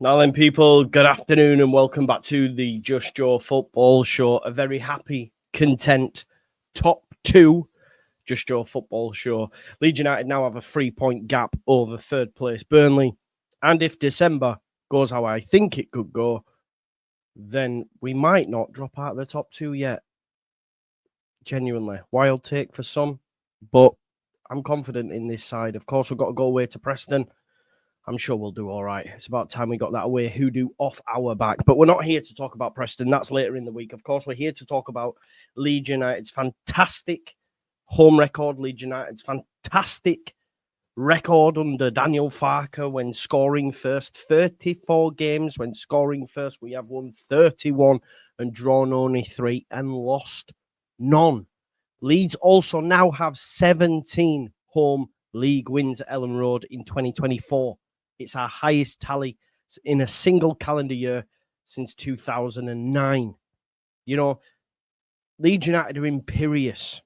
Now then, people, good afternoon and welcome back to the Just Joe Football Show. A very happy, content, top two Just Joe Football Show. Leeds United now have a 3-point gap over third place Burnley. And if December goes how I think it could go, then we might not drop out of the top two yet. Genuinely. Wild take for some, but I'm confident in this side. Of course, we've got to go away to Preston. I'm sure we'll do all right. It's about time we got that away hoodoo off our back. But we're not here to talk about Preston. That's later in the week. Of course, we're here to talk about Leeds United's fantastic home record. Leeds United's fantastic record under Daniel Farke when scoring first. 34 games when scoring first. We have won 31 and drawn only 3 and lost none. Leeds also now have 17 home league wins at Ellen Road in 2024. It's our highest tally in a single calendar year since 2009. You know, Leeds United are imperious,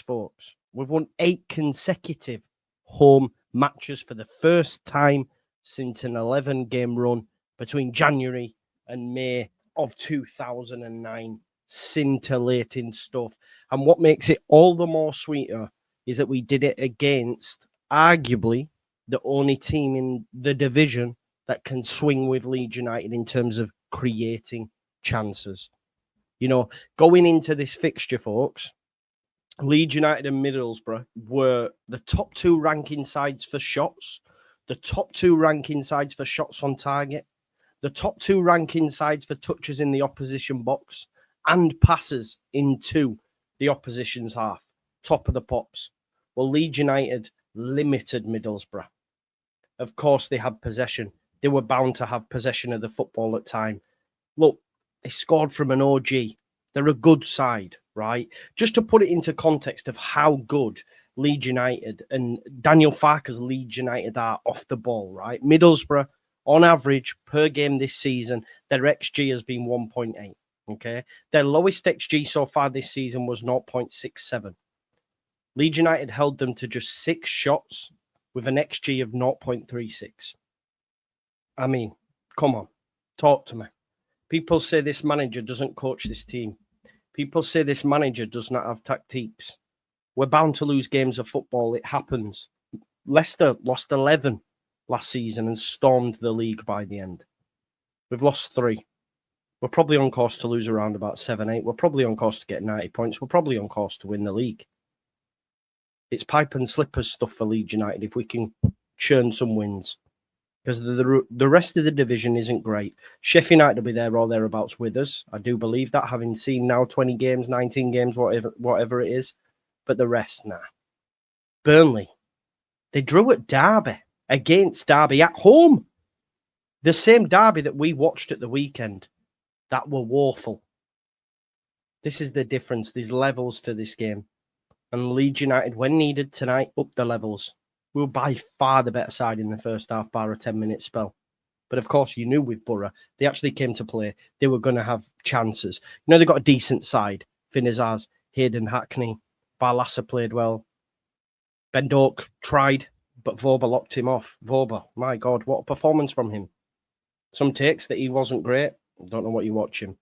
folks. We've won 8 consecutive home matches for the first time since an 11-game run between January and May of 2009. Scintillating stuff. And what makes it all the more sweeter is that we did it against, arguably, the only team in the division that can swing with Leeds United in terms of creating chances. You know, going into this fixture, folks, Leeds United and Middlesbrough were the top 2 ranking sides for shots, the top 2 ranking sides for shots on target, the top 2 ranking sides for touches in the opposition box, and passes into the opposition's half. Top of the pops. Well, Leeds United limited Middlesbrough. Of course, they had possession. They were bound to have possession of the football at time. Look, they scored from an OG. They're a good side, right? Just to put it into context of how good Leeds United and Daniel Farke's Leeds United are off the ball, right? Middlesbrough, on average, per game this season, their XG has been 1.8, okay? Their lowest XG so far this season was 0.67. Leeds United held them to just 6 shots with an XG of 0.36. I mean, come on, talk to me. People say this manager doesn't coach this team. People say this manager does not have tactiques. We're bound to lose games of football. It happens. Leicester lost 11 last season and stormed the league by the end. We've lost 3. We're probably on course to lose around about 7-8. We're probably on course to get 90 points. We're probably on course to win the league. It's pipe and slippers stuff for Leeds United if we can churn some wins. Because the rest of the division isn't great. Sheffield United will be there or thereabouts with us. I do believe that, having seen now 20 games, 19 games, whatever it is. But the rest, nah. Burnley, they drew at Derby, against Derby at home. The same Derby that we watched at the weekend. That were woeful. This is the difference. There's levels to this game. And Leeds United, when needed tonight, up the levels. We were by far the better side in the first half, bar a 10-minute spell. But of course, you knew with Boro, they actually came to play. They were going to have chances. You know, they got a decent side. Finazaz, Hayden Hackney, Barlassa played well. Ben Doak tried, but Voba locked him off. Voba, my God, what a performance from him. Some takes that he wasn't great. I don't know what you watch him.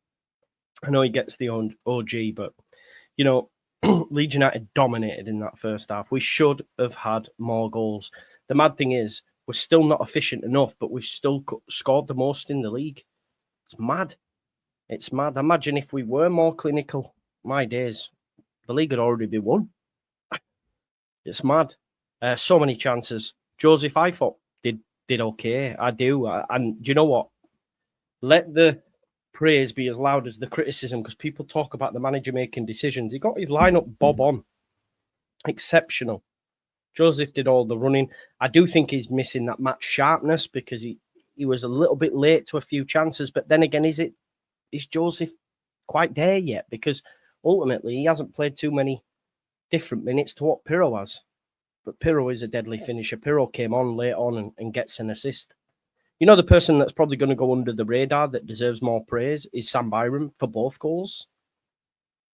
I know he gets the OG, but, you know, Leeds United dominated in that first half. We should have had more goals. The mad thing is, we're still not efficient enough, but we've still scored the most in the league. It's mad. It's mad. Imagine if we were more clinical. My days. The league had already been won. It's mad. So many chances. Joseph, I thought, did okay. I do. And do you know what? Let the praise be as loud as the criticism, because people talk about the manager making decisions. He got his lineup bob on. Exceptional. Joseph did all the running. I do think he's missing that match sharpness because he was a little bit late to a few chances. But then again, is Joseph quite there yet? Because ultimately, he hasn't played too many different minutes to what Pirro has. But Pirro is a deadly finisher. Pirro came on late on and gets an assist. You know, the person that's probably going to go under the radar that deserves more praise is Sam Byram for both goals.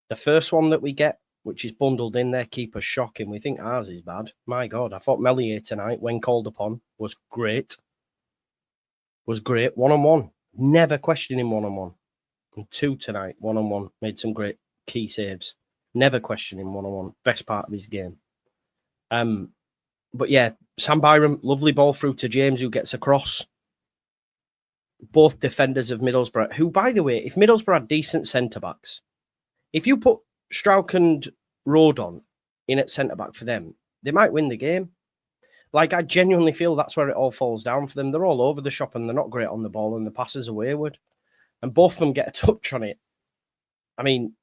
The first one that we get, which is bundled in there, keeper's shocking. We think ours is bad. My God, I thought Melier tonight, when called upon, was great. was great. 1-on-1. Never questioning 1-on-1. And 2 tonight, 1-on-1. Made some great key saves. Never questioning 1-on-1. Best part of his game. But yeah, Sam Byram, lovely ball through to James, who gets across. Both defenders of Middlesbrough, who, by the way, if Middlesbrough had decent centre-backs, if you put Strauch and Rodon in at centre-back for them, they might win the game. Like, I genuinely feel that's where it all falls down for them. They're all over the shop and they're not great on the ball and the passes are wayward. And both of them get a touch on it. I mean,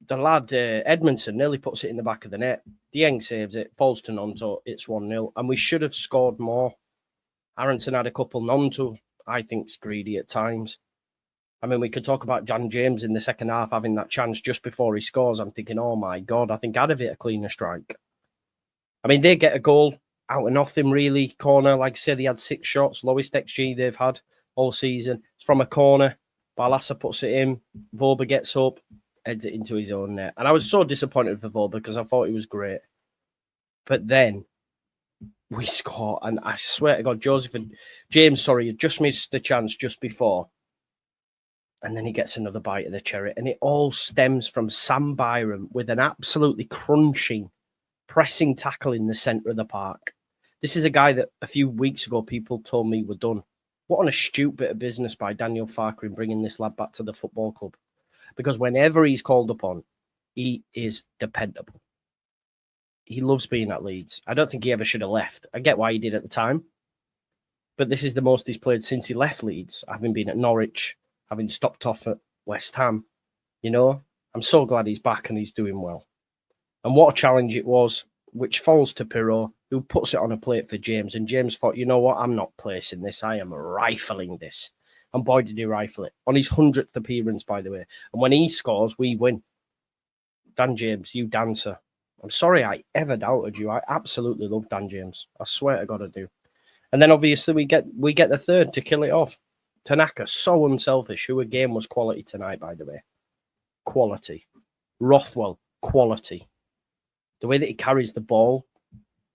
the lad Edmondson nearly puts it in the back of the net. Dieng saves it, falls to Nonto, it's 1-0. And we should have scored more. Aronson had a couple. Nonto, I think, is greedy at times. I mean, we could talk about Dan James in the second half having that chance just before he scores. I'm thinking, oh my God, I think I'd have hit a cleaner strike. I mean, they get a goal out of nothing, really. Corner, like I said, they had 6 shots, lowest XG they've had all season. It's from a corner. Barlasa puts it in. Voba gets up, heads it into his own net. And I was so disappointed for Voba because I thought he was great. But then we score, and I swear to God, James had just missed the chance just before. And then he gets another bite of the cherry. And it all stems from Sam Byram with an absolutely crunching, pressing tackle in the centre of the park. This is a guy that a few weeks ago people told me were done. What an astute bit of business by Daniel Farker in bringing this lad back to the football club. Because whenever he's called upon, he is dependable. He loves being at Leeds. I don't think he ever should have left. I get why he did at the time. But this is the most he's played since he left Leeds, having been at Norwich, having stopped off at West Ham. You know, I'm so glad he's back and he's doing well. And what a challenge it was, which falls to Pirot, who puts it on a plate for James. And James thought, you know what, I'm not placing this. I am rifling this. And boy, did he rifle it. On his 100th appearance, by the way. And when he scores, we win. Dan James, you dancer. I'm sorry I ever doubted you. I absolutely love Dan James. I swear to God I do. And then obviously we get the third to kill it off. Tanaka, so unselfish, who again was quality tonight, by the way. Quality. Rothwell, quality. The way that he carries the ball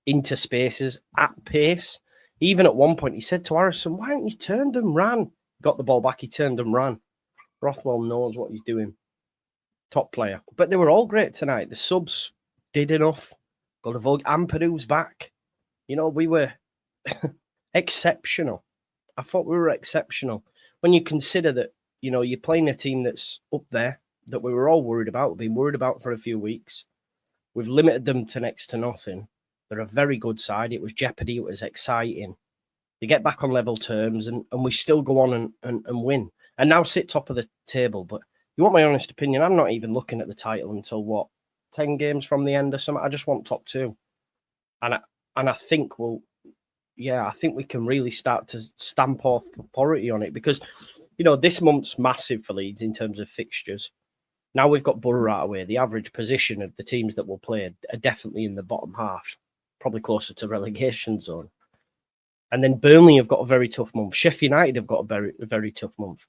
into spaces at pace. Even at one point, he said to Harrison, why haven't you turned and ran? Got the ball back, he turned and ran. Rothwell knows what he's doing. Top player. But they were all great tonight. The subs did enough. Got a vogue. Ampadu's back. You know, we were exceptional. I thought we were exceptional. When you consider that, you know, you're playing a team that's up there, that we were all worried about. We've been worried about for a few weeks. We've limited them to next to nothing. They're a very good side. It was jeopardy. It was exciting. They get back on level terms and we still go on and win. And now sit top of the table. But you want my honest opinion? I'm not even looking at the title until, 10 games from the end or something? I just want top 2. And I think I think we can really start to stamp authority on it because, you know, this month's massive for Leeds in terms of fixtures. Now we've got Boro out of the way. The average position of the teams that will play are definitely in the bottom half, probably closer to relegation zone. And then Burnley have got a very tough month. Sheffield United have got a very tough month.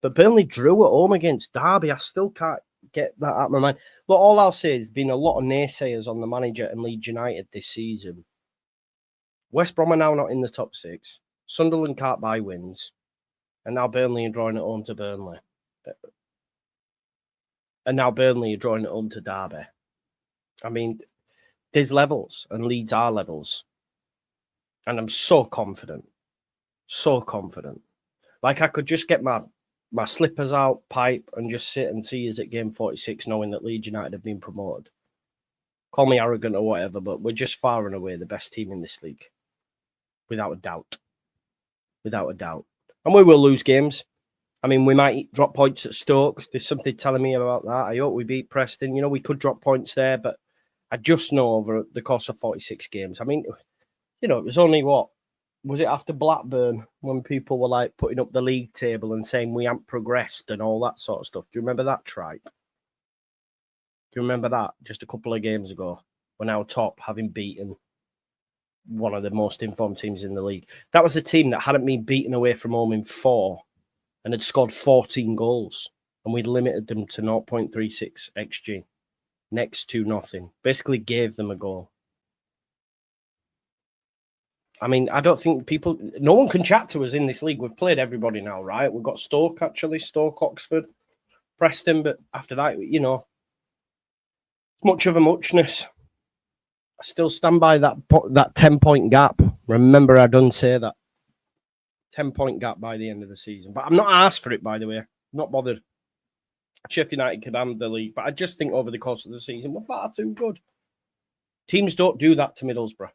But Burnley drew at home against Derby. I still can't get that out of my mind. But all I'll say is there's been a lot of naysayers on the manager and Leeds United this season. West Brom are now not in the top 6. Sunderland can't buy wins. And now Burnley are drawing at home to Burnley. And now Burnley are drawing at home to Derby. I mean, there's levels, and Leeds are levels. And I'm so confident. So confident. Like I could just get my slippers out, pipe, and just sit and see us at game 46, knowing that Leeds United have been promoted. Call me arrogant or whatever, but we're just far and away the best team in this league. Without a doubt. Without a doubt. And we will lose games. I mean, we might drop points at Stoke. There's something telling me about that. I hope we beat Preston. You know, we could drop points there, but I just know over the course of 46 games. I mean, you know, it was only was it after Blackburn when people were like putting up the league table and saying we haven't progressed and all that sort of stuff? Do you remember that tripe? Do you remember that just a couple of games ago? We're now top, having beaten one of the most informed teams in the league. That was a team that hadn't been beaten away from home in 4 and had scored 14 goals. And we'd limited them to 0.36 XG. Next to nothing. Basically gave them a goal. I mean, I don't think no one can chat to us in this league. We've played everybody now, right? We've got Stoke, actually, Stoke, Oxford, Preston, but after that, you know, much of a muchness. I still stand by that 10-point gap. Remember, I done say that 10-point gap by the end of the season. But I'm not asked for it, by the way. Not bothered. Sheffield United could handle the league, but I just think over the course of the season, we're far too good. Teams don't do that to Middlesbrough.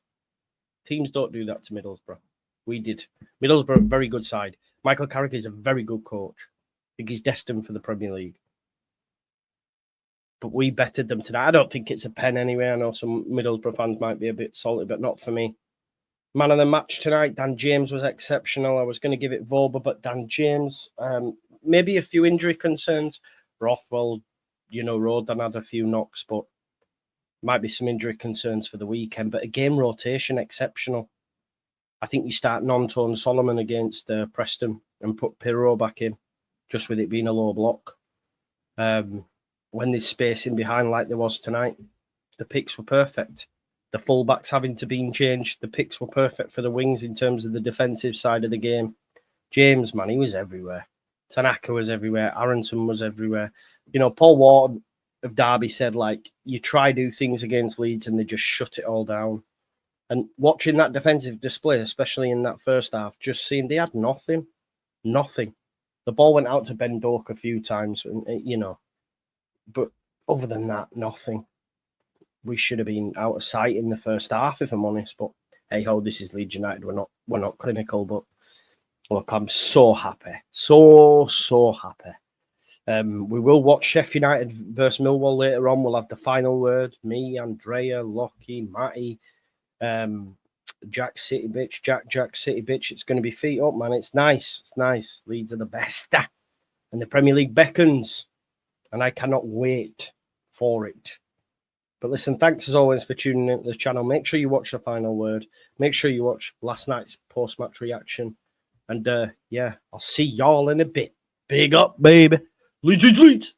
We did. Middlesbrough, very good side. Michael Carrick is a very good coach. I think he's destined for the Premier League. But we betted them tonight. I don't think it's a pen anyway. I know some Middlesbrough fans might be a bit salty, but not for me. Man of the match tonight, Dan James was exceptional. I was going to give it Voba, but Dan James, maybe a few injury concerns. Rothwell, Rodan had a few knocks, but might be some injury concerns for the weekend. But a game rotation, exceptional. I think you start Nonto and Solomon against Preston and put Pirro back in, just with it being a low block. When there's space in behind like there was tonight, the picks were perfect. The fullbacks having to be changed, the picks were perfect for the wings in terms of the defensive side of the game. James, man, he was everywhere. Tanaka was everywhere. Aronson was everywhere. Paul Wharton of Derby said, you try do things against Leeds and they just shut it all down. And watching that defensive display, especially in that first half, just seeing they had nothing. The ball went out to Ben Doak a few times, but other than that, nothing. We should have been out of sight in the first half, if I'm honest. But hey ho, this is Leeds United. We're not clinical, but look, I'm so happy, so happy. We will watch Sheffield United versus Millwall later on. We'll have the final word. Me, Andrea, Lockie, Matty, Jack City bitch, Jack City bitch. It's going to be feet up, man. It's nice. Leeds are the best, and the Premier League beckons, and I cannot wait for it. But listen, thanks as always for tuning into the channel. Make sure you watch the final word. Make sure you watch last night's post-match reaction. And I'll see y'all in a bit. Big up, baby. Leeds.